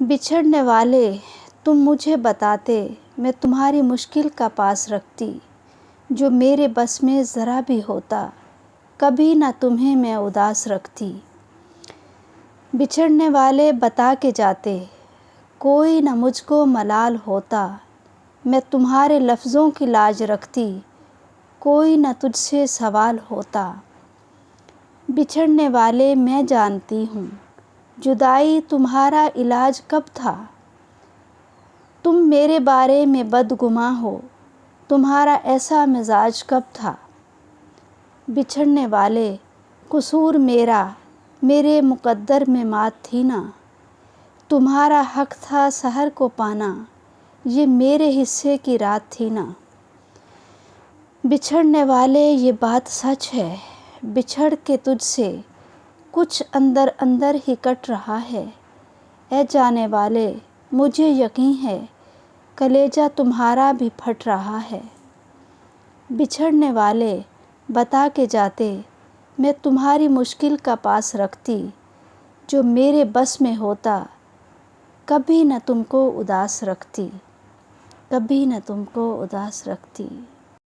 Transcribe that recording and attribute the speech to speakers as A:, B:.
A: بچھڑنے والے تم مجھے بتاتے، میں تمہاری مشکل کا پاس رکھتی، جو میرے بس میں ذرا بھی ہوتا، کبھی نہ تمہیں میں اداس رکھتی۔ بچھڑنے والے بتا کے جاتے، کوئی نہ مجھ کو ملال ہوتا، میں تمہارے لفظوں کی لاج رکھتی، کوئی نہ تجھ سے سوال ہوتا۔ بچھڑنے والے میں جانتی ہوں، جدائی تمہارا علاج کب تھا، تم میرے بارے میں بدگماں ہو، تمہارا ایسا مزاج کب تھا۔ بچھڑنے والے قصور میرا، میرے مقدر میں مات تھی نا، تمہارا حق تھا سحر کو پانا، یہ میرے حصے کی رات تھی نا۔ بچھڑنے والے یہ بات سچ ہے، بچھڑ کے تجھ سے کچھ اندر اندر ہی کٹ رہا ہے، اے جانے والے مجھے یقین ہے، کلیجہ تمہارا بھی پھٹ رہا ہے۔ بچھڑنے والے بتا کے جاتے، میں تمہاری مشکل کا پاس رکھتی، جو میرے بس میں ہوتا، کبھی نہ تم کو اداس رکھتی، کبھی نہ تم کو اداس رکھتی۔